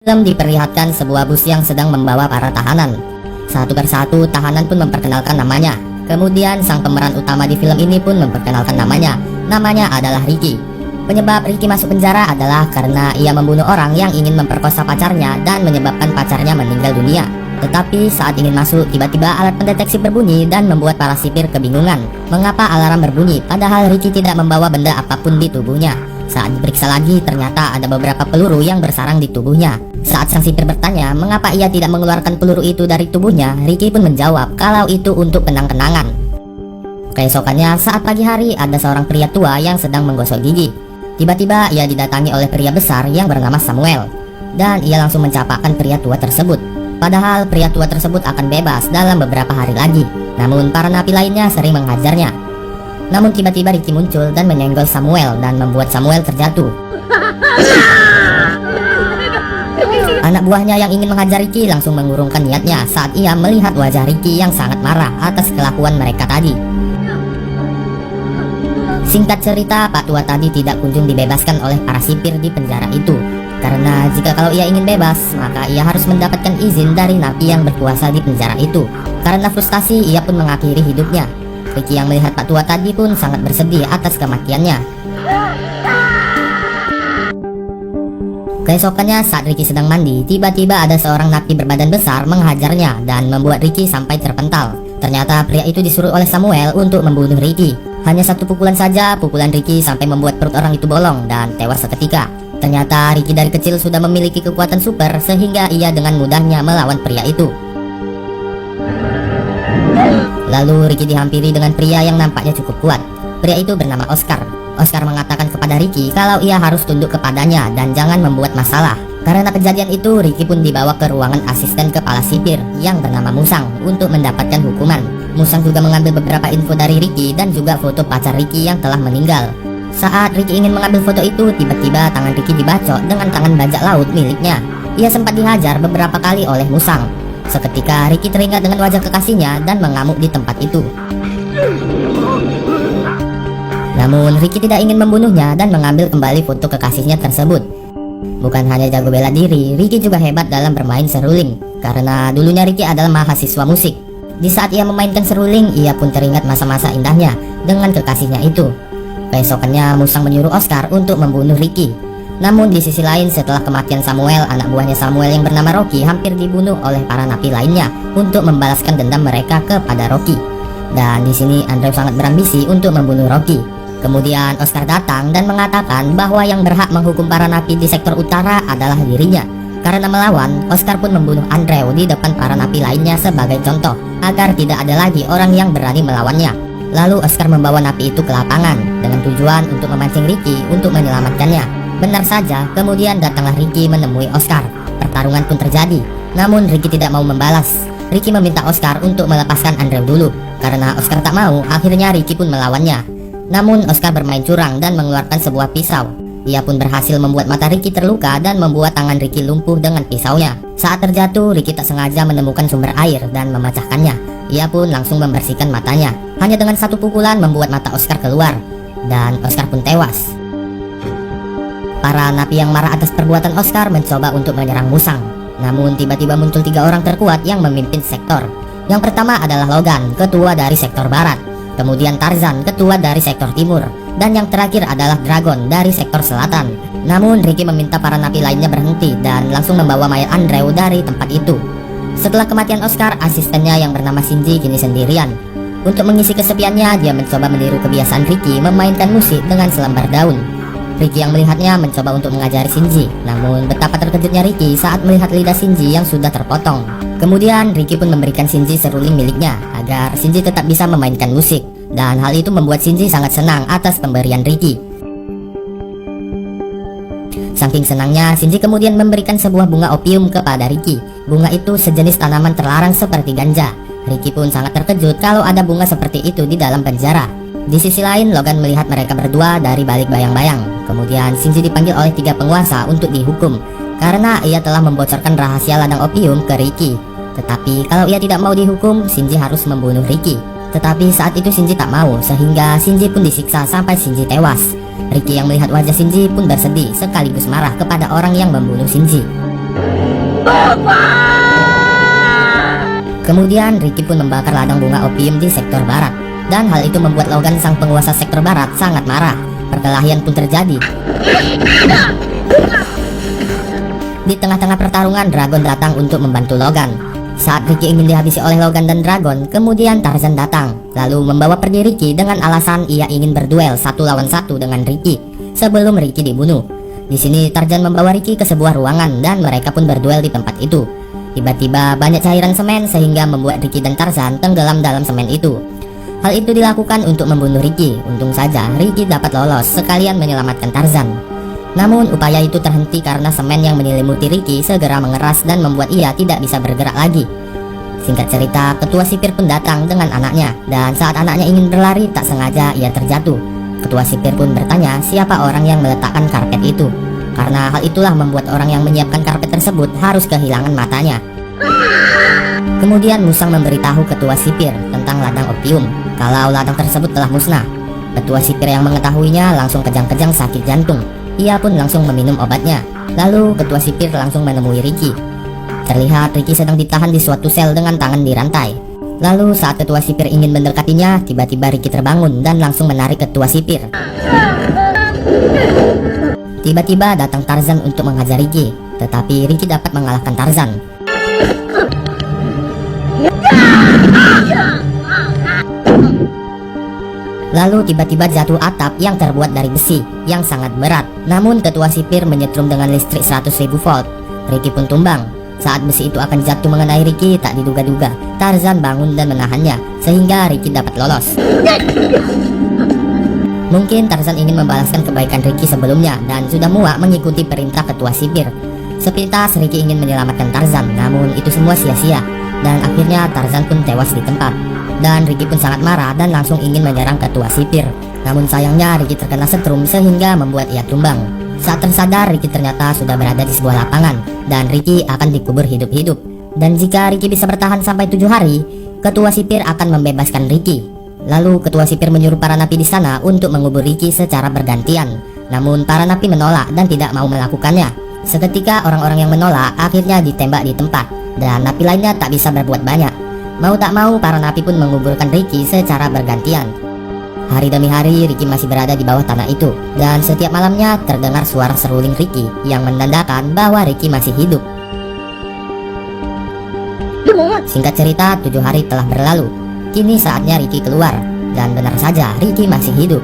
Film diperlihatkan sebuah bus yang sedang membawa para tahanan. Satu persatu tahanan pun memperkenalkan namanya. Kemudian sang pemeran utama di film ini pun memperkenalkan namanya. Namanya adalah Ricky. Penyebab Ricky masuk penjara adalah karena ia membunuh orang yang ingin memperkosa pacarnya dan menyebabkan pacarnya meninggal dunia. Tetapi saat ingin masuk, tiba-tiba alat pendeteksi berbunyi dan membuat para sipir kebingungan. Mengapa alarm berbunyi padahal Ricky tidak membawa benda apapun di tubuhnya? Saat diperiksa lagi, ternyata ada beberapa peluru yang bersarang di tubuhnya. Saat sang sipir bertanya mengapa ia tidak mengeluarkan peluru itu dari tubuhnya, Ricky pun menjawab kalau itu untuk kenang-kenangan. Keesokannya saat pagi hari, ada seorang pria tua yang sedang menggosok gigi. Tiba-tiba ia didatangi oleh pria besar yang bernama Samuel, dan ia langsung mencapakan pria tua tersebut. Padahal pria tua tersebut akan bebas dalam beberapa hari lagi. Namun para napi lainnya sering menghajarnya. Namun tiba-tiba Ricky muncul dan menyenggol Samuel dan membuat Samuel terjatuh. Anak buahnya yang ingin menghajar Ricky langsung mengurungkan niatnya saat ia melihat wajah Ricky yang sangat marah atas kelakuan mereka tadi. Singkat cerita, Pak Tua tadi tidak kunjung dibebaskan oleh para sipir di penjara itu. Karena jika kalau ia ingin bebas, maka ia harus mendapatkan izin dari napi yang berkuasa di penjara itu. Karena frustasi, ia pun mengakhiri hidupnya. Ricky yang melihat Pak Tua tadi pun sangat bersedih atas kematiannya. Keesokannya saat Ricky sedang mandi, tiba-tiba ada seorang napi berbadan besar menghajarnya dan membuat Ricky sampai terpental. Ternyata pria itu disuruh oleh Samuel untuk membunuh Ricky. Hanya satu pukulan saja, pukulan Ricky sampai membuat perut orang itu bolong dan tewas seketika. Ternyata Ricky dari kecil sudah memiliki kekuatan super sehingga ia dengan mudahnya melawan pria itu. Lalu Ricky dihampiri dengan pria yang nampaknya cukup kuat. Pria itu bernama Oscar. Oscar mengatakan kepada Ricky kalau ia harus tunduk kepadanya dan jangan membuat masalah. Karena kejadian itu, Ricky pun dibawa ke ruangan asisten kepala sipir yang bernama Musang untuk mendapatkan hukuman. Musang juga mengambil beberapa info dari Ricky dan juga foto pacar Ricky yang telah meninggal. Saat Ricky ingin mengambil foto itu, tiba-tiba tangan Ricky dibacok dengan tangan bajak laut miliknya. Ia sempat dihajar beberapa kali oleh Musang. Seketika Ricky teringat dengan wajah kekasihnya dan mengamuk di tempat itu. Namun Ricky tidak ingin membunuhnya dan mengambil kembali foto kekasihnya tersebut. Bukan hanya jago bela diri, Ricky juga hebat dalam bermain seruling. Karena dulunya Ricky adalah mahasiswa musik. Di saat ia memainkan seruling, ia pun teringat masa-masa indahnya dengan kekasihnya itu. Keesokannya Musang menyuruh Oscar untuk membunuh Ricky. Namun di sisi lain, setelah kematian Samuel, anak buahnya Samuel yang bernama Rocky hampir dibunuh oleh para napi lainnya untuk membalaskan dendam mereka kepada Rocky. Dan di sini Andrew sangat berambisi untuk membunuh Rocky. Kemudian Oscar datang dan mengatakan bahwa yang berhak menghukum para napi di sektor utara adalah dirinya. Karena melawan, Oscar pun membunuh Andrew di depan para napi lainnya sebagai contoh agar tidak ada lagi orang yang berani melawannya. Lalu Oscar membawa napi itu ke lapangan dengan tujuan untuk memancing Ricky untuk menyelamatkannya. Benar saja, kemudian datanglah Ricky menemui Oscar. Pertarungan pun terjadi, namun Ricky tidak mau membalas. Ricky meminta Oscar untuk melepaskan Andrew dulu. Karena Oscar tak mau, akhirnya Ricky pun melawannya. Namun Oscar bermain curang dan mengeluarkan sebuah pisau. Ia pun berhasil membuat mata Ricky terluka dan membuat tangan Ricky lumpuh dengan pisaunya. Saat terjatuh, Ricky tak sengaja menemukan sumber air dan memecahkannya. Ia pun langsung membersihkan matanya. Hanya dengan satu pukulan membuat mata Oscar keluar. Dan Oscar pun tewas. Para napi yang marah atas perbuatan Oscar mencoba untuk menyerang Musang. Namun tiba-tiba muncul 3 orang terkuat yang memimpin sektor. Yang pertama adalah Logan, ketua dari sektor barat. Kemudian Tarzan, ketua dari sektor timur. Dan yang terakhir adalah Dragon dari sektor selatan. Namun Ricky meminta para napi lainnya berhenti dan langsung membawa mayat Andrew dari tempat itu. Setelah kematian Oscar, asistennya yang bernama Shinji kini sendirian. Untuk mengisi kesepiannya, dia mencoba meniru kebiasaan Ricky memainkan musik dengan selembar daun. Ricky yang melihatnya mencoba untuk mengajari Shinji. Namun betapa terkejutnya Ricky saat melihat lidah Shinji yang sudah terpotong. Kemudian Ricky pun memberikan Shinji seruling miliknya agar Shinji tetap bisa memainkan musik. Dan hal itu membuat Shinji sangat senang atas pemberian Ricky. Saking senangnya, Shinji kemudian memberikan sebuah bunga opium kepada Ricky. Bunga itu sejenis tanaman terlarang seperti ganja. Ricky pun sangat terkejut kalau ada bunga seperti itu di dalam penjara. Di sisi lain, Logan melihat mereka berdua dari balik bayang-bayang. Kemudian Shinji dipanggil oleh 3 penguasa untuk dihukum karena ia telah membocorkan rahasia ladang opium ke Ricky. Tetapi kalau ia tidak mau dihukum, Shinji harus membunuh Ricky. Tetapi saat itu Shinji tak mau, sehingga Shinji pun disiksa sampai Shinji tewas. Ricky yang melihat wajah Shinji pun bersedih sekaligus marah kepada orang yang membunuh Shinji. Kemudian Ricky pun membakar ladang bunga opium di sektor barat, dan hal itu membuat Logan sang penguasa sektor barat sangat marah. Perkelahian pun terjadi. Di tengah-tengah pertarungan, Dragon datang untuk membantu Logan. Saat Ricky ingin dihabisi oleh Logan dan Dragon, kemudian Tarzan datang, lalu membawa pergi Ricky dengan alasan ia ingin berduel 1 lawan 1 dengan Ricky sebelum Ricky dibunuh. Di sini Tarzan membawa Ricky ke sebuah ruangan dan mereka pun berduel di tempat itu. Tiba-tiba banyak cairan semen sehingga membuat Ricky dan Tarzan tenggelam dalam semen itu. Hal itu dilakukan untuk membunuh Ricky. Untung saja Ricky dapat lolos sekalian menyelamatkan Tarzan. Namun upaya itu terhenti karena semen yang menyelimuti Ricky segera mengeras dan membuat ia tidak bisa bergerak lagi. Singkat cerita, ketua sipir pun datang dengan anaknya, dan saat anaknya ingin berlari tak sengaja ia terjatuh. Ketua sipir pun bertanya siapa orang yang meletakkan karpet itu, karena hal itulah membuat orang yang menyiapkan karpet tersebut harus kehilangan matanya. Kemudian Musang memberitahu ketua sipir tentang ladang opium kalau ladang tersebut telah musnah. Ketua sipir yang mengetahuinya langsung kejang-kejang sakit jantung. Ia pun langsung meminum obatnya. Lalu ketua sipir langsung menemui Ricky. Terlihat Ricky sedang ditahan di suatu sel dengan tangan dirantai. Lalu saat ketua sipir ingin mendekatinya, tiba-tiba Ricky terbangun dan langsung menarik ketua sipir. Tiba-tiba datang Tarzan untuk menghajar Ricky, tetapi Ricky dapat mengalahkan Tarzan. Lalu tiba-tiba jatuh atap yang terbuat dari besi yang sangat berat. Namun ketua sipir menyetrum dengan listrik 100.000 volt. Ricky pun tumbang. Saat besi itu akan jatuh mengenai Ricky, tak diduga-duga Tarzan bangun dan menahannya sehingga Ricky dapat lolos. Mungkin Tarzan ingin membalaskan kebaikan Ricky sebelumnya dan sudah muak mengikuti perintah ketua sipir. Sepintas Ricky ingin menyelamatkan Tarzan, namun itu semua sia-sia. Dan akhirnya Tarzan pun tewas di tempat. Dan Ricky pun sangat marah dan langsung ingin menyerang ketua sipir. Namun sayangnya Ricky terkena setrum sehingga membuat ia tumbang. Saat tersadar, Ricky ternyata sudah berada di sebuah lapangan dan Ricky akan dikubur hidup-hidup. Dan jika Ricky bisa bertahan sampai 7 hari, ketua sipir akan membebaskan Ricky. Lalu ketua sipir menyuruh para napi di sana untuk mengubur Ricky secara bergantian. Namun para napi menolak dan tidak mau melakukannya. Seketika orang-orang yang menolak akhirnya ditembak di tempat dan napi lainnya tak bisa berbuat banyak. Mau tak mau para napi pun menguburkan Ricky secara bergantian. Hari demi hari Ricky masih berada di bawah tanah itu, dan setiap malamnya terdengar suara seruling Ricky yang menandakan bahwa Ricky masih hidup. Singkat cerita, 7 hari telah berlalu. Kini saatnya Ricky keluar, dan benar saja Ricky masih hidup.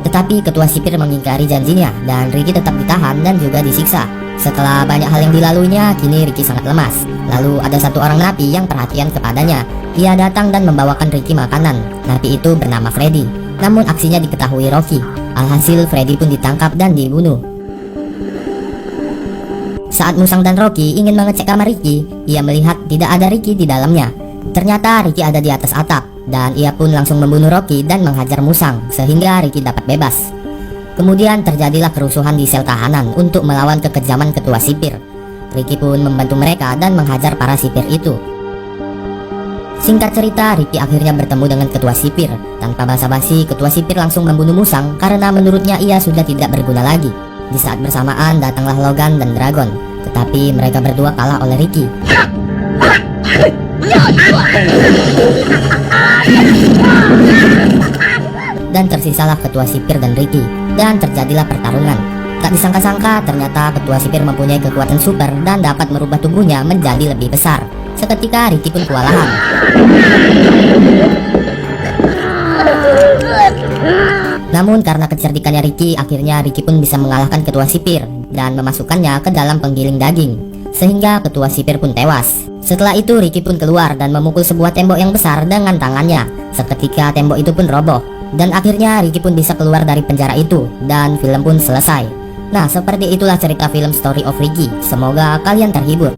Tetapi ketua sipir mengingkari janjinya dan Ricky tetap ditahan dan juga disiksa. Setelah banyak hal yang dilaluinya, kini Ricky sangat lemas. Lalu ada satu orang napi yang perhatian kepadanya. Ia datang dan membawakan Ricky makanan. Napi itu bernama Freddy. Namun aksinya diketahui Rocky. Alhasil Freddy pun ditangkap dan dibunuh. Saat Musang dan Rocky ingin mengecek kamar Ricky, ia melihat tidak ada Ricky di dalamnya. Ternyata Ricky ada di atas atap, dan ia pun langsung membunuh Rocky dan menghajar Musang sehingga Ricky dapat bebas. Kemudian terjadilah kerusuhan di sel tahanan untuk melawan kekejaman ketua sipir. Ricky pun membantu mereka dan menghajar para sipir itu. Singkat cerita, Ricky akhirnya bertemu dengan ketua sipir. Tanpa basa-basi, ketua sipir langsung membunuh Musang karena menurutnya ia sudah tidak berguna lagi. Di saat bersamaan datanglah Logan dan Dragon, tetapi mereka berdua kalah oleh Ricky. Dan tersisalah ketua sipir dan Ricky, dan terjadilah pertarungan. Tak disangka-sangka ternyata ketua sipir mempunyai kekuatan super dan dapat merubah tubuhnya menjadi lebih besar. Seketika Ricky pun kewalahan. Namun karena kecerdikannya Ricky, akhirnya Ricky pun bisa mengalahkan ketua sipir dan memasukkannya ke dalam penggiling daging, sehingga ketua sipir pun tewas. Setelah itu Ricky pun keluar dan memukul sebuah tembok yang besar dengan tangannya. Seketika tembok itu pun roboh, dan akhirnya Ricky pun bisa keluar dari penjara itu, dan film pun selesai. Nah, seperti itulah cerita film Story of Ricky. Semoga kalian terhibur.